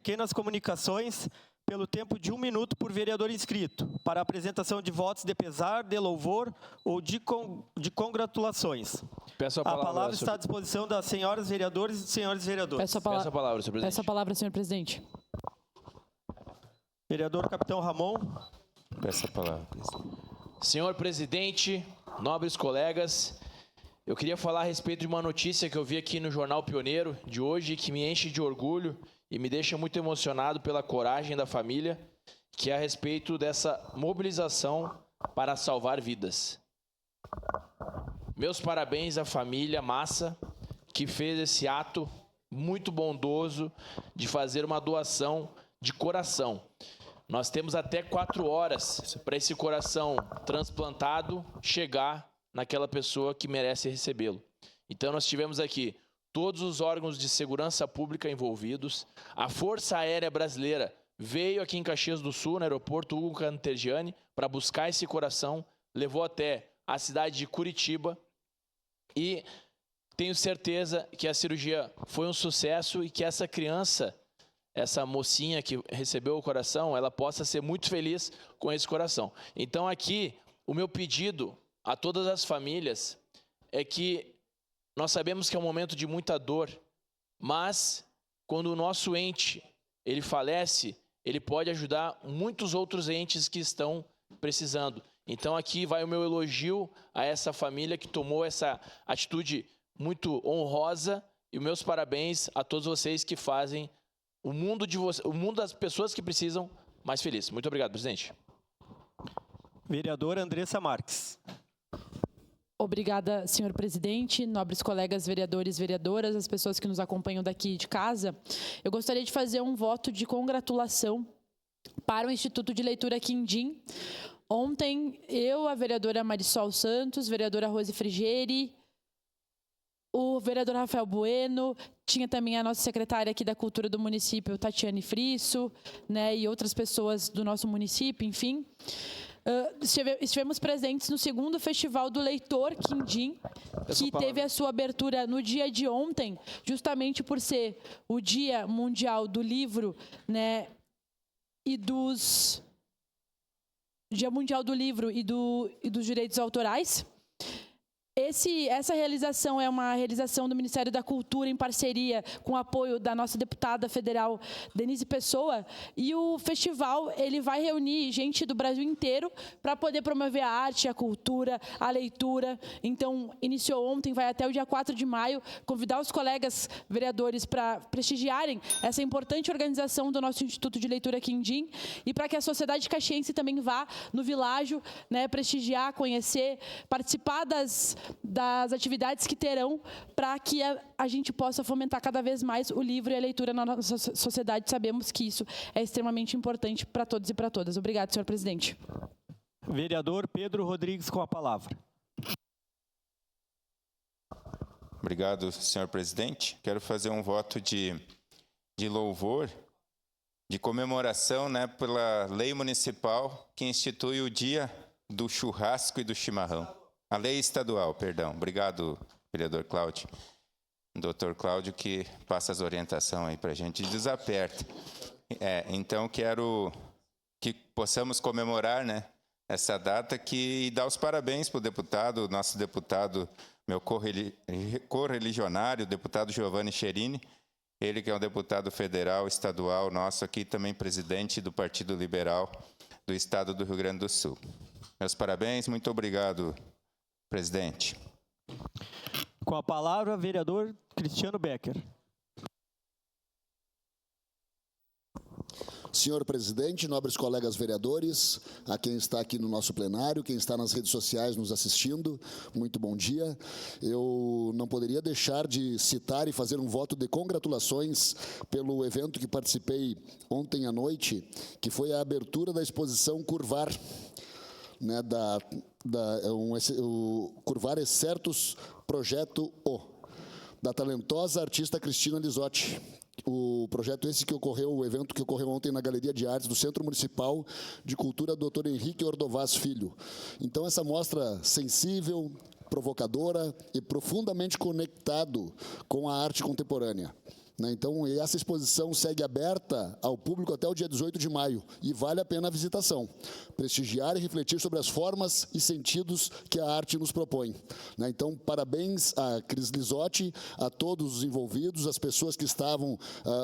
pequenas comunicações pelo tempo de 1 minuto por vereador inscrito, para apresentação de votos de pesar, de louvor ou de congratulações. Peço a palavra está à disposição das senhoras vereadoras e senhores vereadores. Peço a palavra, senhor presidente. Peço a palavra, senhor presidente. Vereador Capitão Ramon. Peço a palavra, presidente. Senhor presidente, nobres colegas, eu queria falar a respeito de uma notícia que eu vi aqui no Jornal Pioneiro de hoje, que me enche de orgulho e me deixa muito emocionado pela coragem da família, que é a respeito dessa mobilização para salvar vidas. Meus parabéns à família Massa, que fez esse ato muito bondoso de fazer uma doação de coração. Nós temos até 4 horas para esse coração transplantado chegar naquela pessoa que merece recebê-lo. Então nós tivemos aqui todos os órgãos de segurança pública envolvidos, a Força Aérea Brasileira veio aqui em Caxias do Sul, no aeroporto Hugo Cantergiani, para buscar esse coração, levou até a cidade de Curitiba e tenho certeza que a cirurgia foi um sucesso e que essa criança, essa mocinha que recebeu o coração, ela possa ser muito feliz com esse coração. Então aqui, o meu pedido a todas as famílias é que nós sabemos que é um momento de muita dor, mas quando o nosso ente, ele falece, ele pode ajudar muitos outros entes que estão precisando. Então aqui vai o meu elogio a essa família que tomou essa atitude muito honrosa e os meus parabéns a todos vocês que fazem o mundo das pessoas que precisam mais feliz. Muito obrigado, presidente. Vereadora Andressa Marques. Obrigada, senhor presidente, nobres colegas vereadores e vereadoras, as pessoas que nos acompanham daqui de casa. Eu gostaria de fazer um voto de congratulação para o Instituto de Leitura Quindim. Ontem, eu, a vereadora Marisol Santos, vereadora Rose Frigeri, o vereador Rafael Bueno, tinha também a nossa secretária aqui da Cultura do município, Tatiane Frisso, né, e outras pessoas do nosso município, enfim. Estivemos presentes no 2º Festival do Leitor Quindim, que teve a sua abertura no dia de ontem, justamente por ser o Dia Mundial do Livro, né, e dos Dia Mundial do Livro e dos Direitos Autorais. Essa realização é uma realização do Ministério da Cultura em parceria com o apoio da nossa deputada federal Denise Pessoa, e o festival ele vai reunir gente do Brasil inteiro para poder promover a arte, a cultura, a leitura. Então, iniciou ontem, vai até o dia 4 de maio, convidar os colegas vereadores para prestigiarem essa importante organização do nosso Instituto de Leitura Quindim e para que a sociedade caxiense também vá no Világio, né, prestigiar, conhecer, participar das atividades que terão para que a gente possa fomentar cada vez mais o livro e a leitura na nossa sociedade. Sabemos que isso é extremamente importante para todos e para todas. Obrigado, senhor presidente. Vereador Pedro Rodrigues com a palavra. Obrigado, senhor presidente. Quero fazer um voto de louvor, de comemoração, né, pela lei municipal que institui o dia do churrasco e do chimarrão. A lei estadual, perdão. Obrigado, vereador Cláudio. Doutor Cláudio, que passa as orientações aí para a gente, desaperta. Então, quero que possamos comemorar, né, essa data e dar os parabéns para o deputado, nosso deputado, meu correligionário, o deputado Giovanni Cherini, ele que é um deputado federal, estadual, nosso aqui, também presidente do Partido Liberal do Estado do Rio Grande do Sul. Meus parabéns, muito obrigado, presidente. Com a palavra, vereador Cristiano Becker. Senhor presidente, nobres colegas vereadores, a quem está aqui no nosso plenário, quem está nas redes sociais nos assistindo, muito bom dia. Eu não poderia deixar de citar e fazer um voto de congratulações pelo evento que participei ontem à noite, que foi a abertura da exposição Curvar, né, o Curvar Excertos Projeto O, da talentosa artista Cristina Lisotti. O projeto esse que ocorreu, o evento que ocorreu ontem na Galeria de Artes do Centro Municipal de Cultura Dr. Henrique Ordovaz Filho. Então, essa mostra sensível, provocadora e profundamente conectado com a arte contemporânea. né? Então, essa exposição segue aberta ao público até o dia 18 de maio e vale a pena a visitação. Prestigiar e refletir sobre as formas e sentidos que a arte nos propõe, né? Então, parabéns a Cris Lisotti, a todos os envolvidos, as pessoas que estavam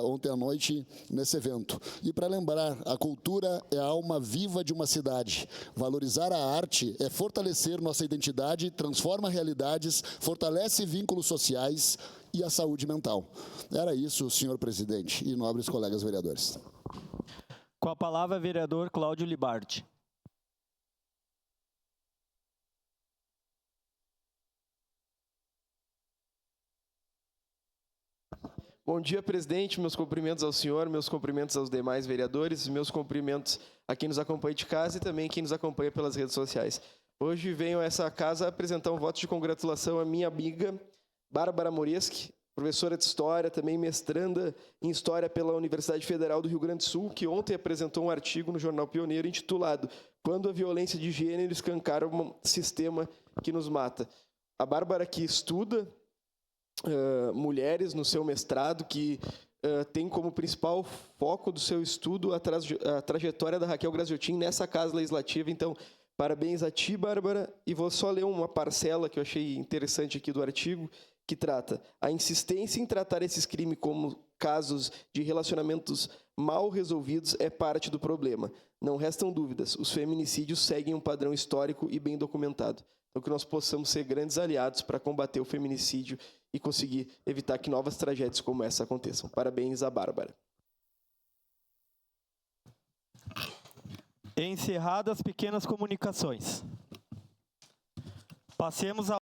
ontem à noite nesse evento. E para lembrar, a cultura é a alma viva de uma cidade. Valorizar a arte é fortalecer nossa identidade, transforma realidades, fortalece vínculos sociais e a saúde mental. Era isso, senhor presidente e nobres colegas vereadores. Com a palavra, vereador Cláudio Libardi. Bom dia, presidente. Meus cumprimentos ao senhor, meus cumprimentos aos demais vereadores, meus cumprimentos a quem nos acompanha de casa e também quem nos acompanha pelas redes sociais. Hoje venho a essa casa apresentar um voto de congratulação à minha amiga Bárbara Moreschi, professora de História, também mestranda em História pela Universidade Federal do Rio Grande do Sul, que ontem apresentou um artigo no Jornal Pioneiro intitulado "Quando a violência de gênero escancara um sistema que nos mata". A Bárbara, que estuda mulheres no seu mestrado, que tem como principal foco do seu estudo a trajetória da Raquel Graziotin nessa Casa Legislativa. Então, parabéns a ti, Bárbara, e vou só ler uma parcela que eu achei interessante aqui do artigo, que trata a insistência em tratar esses crimes como casos de relacionamentos mal resolvidos é parte do problema. Não restam dúvidas, os feminicídios seguem um padrão histórico e bem documentado. Então, que nós possamos ser grandes aliados para combater o feminicídio e conseguir evitar que novas tragédias como essa aconteçam. Parabéns a Bárbara. Encerradas pequenas comunicações. Passemos a